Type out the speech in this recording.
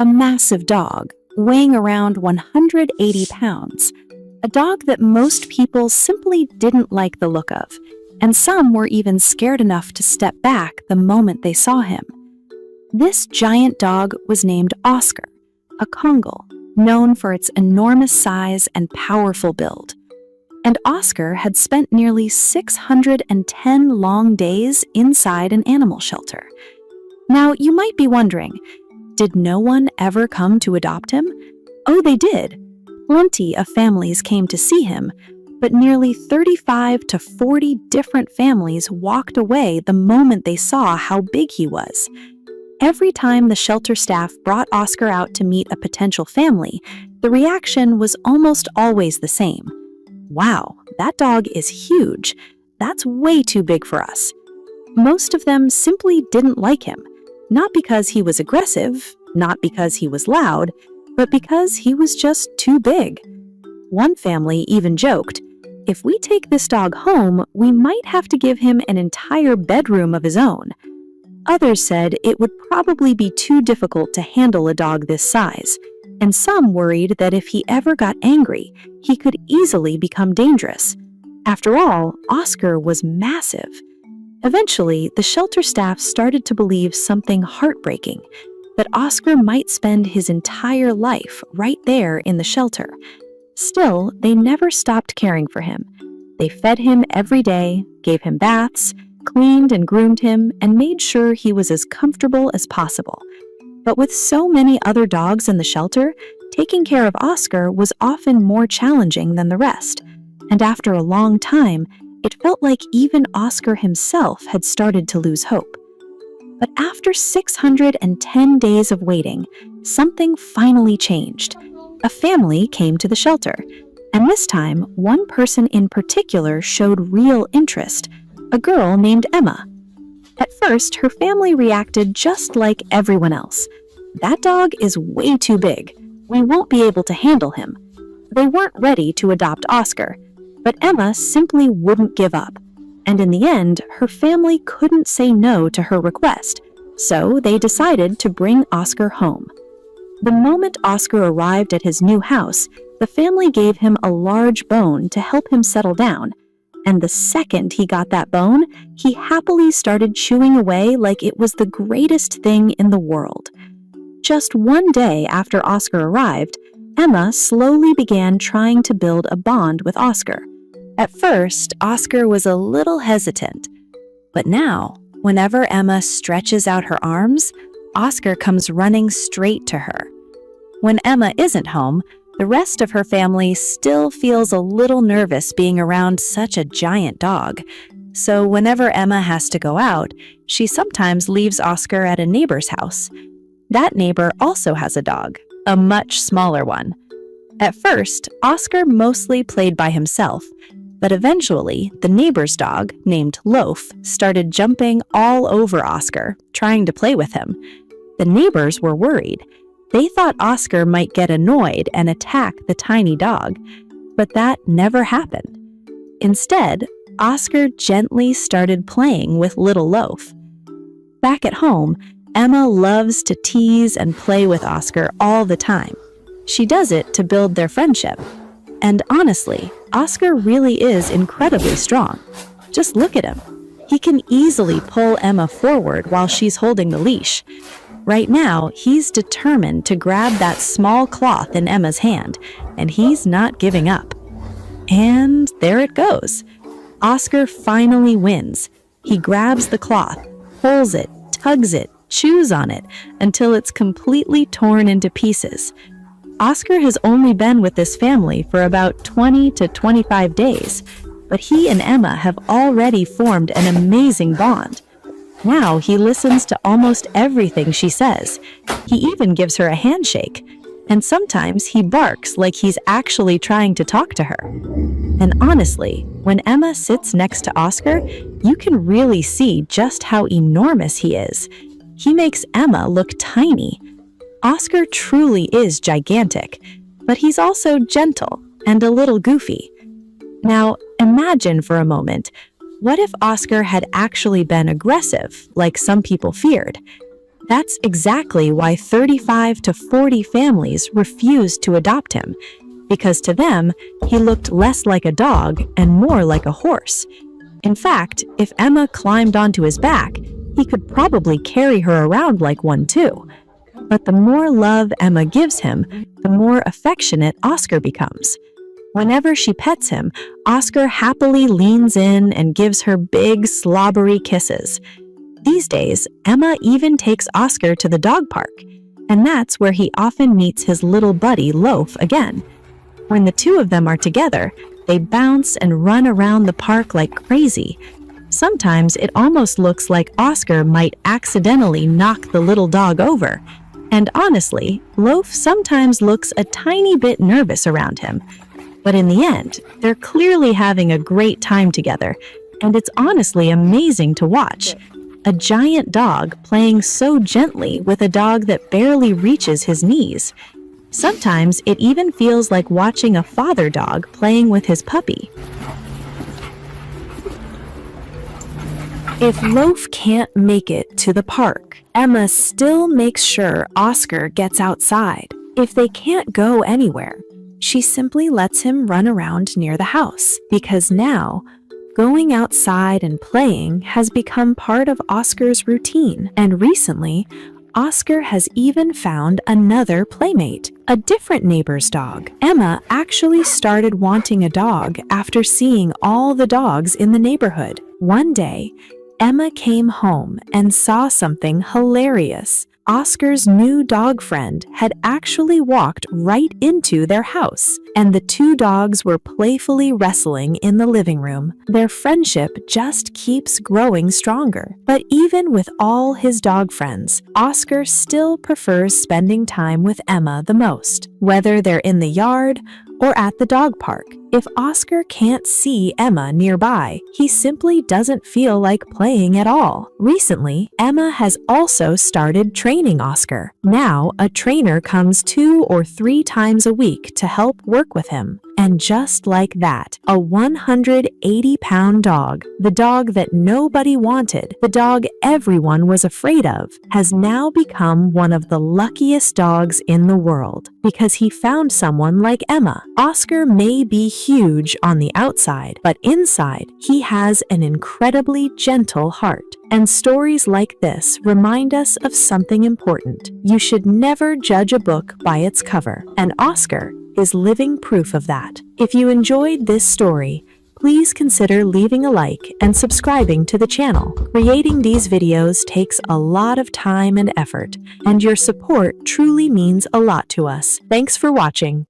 a massive dog weighing around 180 pounds, a dog that most people simply didn't like the look of, and some were even scared enough to step back the moment they saw him. This giant dog was named Oscar, a Congal, known for its enormous size and powerful build. And Oscar had spent nearly 610 long days inside an animal shelter. Now, you might be wondering, did no one ever come to adopt him? Oh, they did. Plenty of families came to see him, but nearly 35 to 40 different families walked away the moment they saw how big he was. Every time the shelter staff brought Oscar out to meet a potential family, the reaction was almost always the same. Wow, that dog is huge. That's way too big for us. Most of them simply didn't like him, not because he was aggressive, not because he was loud, but because he was just too big. One family even joked, "If we take this dog home, we might have to give him an entire bedroom of his own." Others said it would probably be too difficult to handle a dog this size, and some worried that if he ever got angry, he could easily become dangerous. After all, Oscar was massive. Eventually, the shelter staff started to believe something heartbreaking, that Oscar might spend his entire life right there in the shelter. Still, they never stopped caring for him. They fed him every day, gave him baths, cleaned and groomed him, and made sure he was as comfortable as possible. But with so many other dogs in the shelter, taking care of Oscar was often more challenging than the rest. And after a long time, it felt like even Oscar himself had started to lose hope. But after 610 days of waiting, something finally changed. A family came to the shelter, and this time, one person in particular showed real interest, a girl named Emma. At first, her family reacted just like everyone else. "That dog is way too big. We won't be able to handle him." They weren't ready to adopt Oscar, but Emma simply wouldn't give up. And in the end, her family couldn't say no to her request, so they decided to bring Oscar home. The moment Oscar arrived at his new house, the family gave him a large bone to help him settle down. And the second he got that bone, he happily started chewing away like it was the greatest thing in the world. Just one day after Oscar arrived, Emma slowly began trying to build a bond with Oscar. At first, Oscar was a little hesitant, but now, whenever Emma stretches out her arms, Oscar comes running straight to her. When Emma isn't home, the rest of her family still feels a little nervous being around such a giant dog. So whenever Emma has to go out, she sometimes leaves Oscar at a neighbor's house. That neighbor also has a dog, a much smaller one. At first, Oscar mostly played by himself, but eventually, the neighbor's dog, named Loaf, started jumping all over Oscar, trying to play with him. The neighbors were worried. They thought Oscar might get annoyed and attack the tiny dog, but that never happened. Instead, Oscar gently started playing with little Loaf. Back at home, Emma loves to tease and play with Oscar all the time. She does it to build their friendship. And honestly, Oscar really is incredibly strong. Just look at him. He can easily pull Emma forward while she's holding the leash. Right now, he's determined to grab that small cloth in Emma's hand, and he's not giving up. And there it goes. Oscar finally wins. He grabs the cloth, pulls it, tugs it, chews on it, until it's completely torn into pieces. Oscar has only been with this family for about 20 to 25 days, but he and Emma have already formed an amazing bond. Now he listens to almost everything she says. He even gives her a handshake, and sometimes he barks like he's actually trying to talk to her. And honestly, when Emma sits next to Oscar, you can really see just how enormous he is. He makes Emma look tiny. Oscar truly is gigantic, but he's also gentle and a little goofy. Now, imagine for a moment, what if Oscar had actually been aggressive, like some people feared? That's exactly why 35 to 40 families refused to adopt him, because to them, he looked less like a dog and more like a horse. In fact, if Emma climbed onto his back, he could probably carry her around like one too. But the more love Emma gives him, the more affectionate Oscar becomes. Whenever she pets him, Oscar happily leans in and gives her big, slobbery kisses. These days, Emma even takes Oscar to the dog park, and that's where he often meets his little buddy Loaf again. When the two of them are together, they bounce and run around the park like crazy. Sometimes it almost looks like Oscar might accidentally knock the little dog over. And honestly, Loaf sometimes looks a tiny bit nervous around him. But in the end, they're clearly having a great time together, and it's honestly amazing to watch. A giant dog playing so gently with a dog that barely reaches his knees. Sometimes it even feels like watching a father dog playing with his puppy. If Loaf can't make it to the park, Emma still makes sure Oscar gets outside. If they can't go anywhere, she simply lets him run around near the house, because now, going outside and playing has become part of Oscar's routine. And recently, Oscar has even found another playmate, a different neighbor's dog. Emma actually started wanting a dog after seeing all the dogs in the neighborhood. One day, Emma came home and saw something hilarious. Oscar's new dog friend had actually walked right into their house, and the two dogs were playfully wrestling in the living room. Their friendship just keeps growing stronger. But even with all his dog friends, Oscar still prefers spending time with Emma the most, whether they're in the yard or at the dog park. If Oscar can't see Emma nearby, he simply doesn't feel like playing at all. Recently, Emma has also started training Oscar. Now, a trainer comes 2 or 3 times a week to help work with him. And just like that, a 180-pound dog, the dog that nobody wanted, the dog everyone was afraid of, has now become one of the luckiest dogs in the world because he found someone like Emma. Oscar may be huge on the outside, but inside, he has an incredibly gentle heart. And stories like this remind us of something important. You should never judge a book by its cover, and Oscar is living proof of that. If you enjoyed this story, please consider leaving a like and subscribing to the channel. Creating these videos takes a lot of time and effort, and your support truly means a lot to us. Thanks for watching.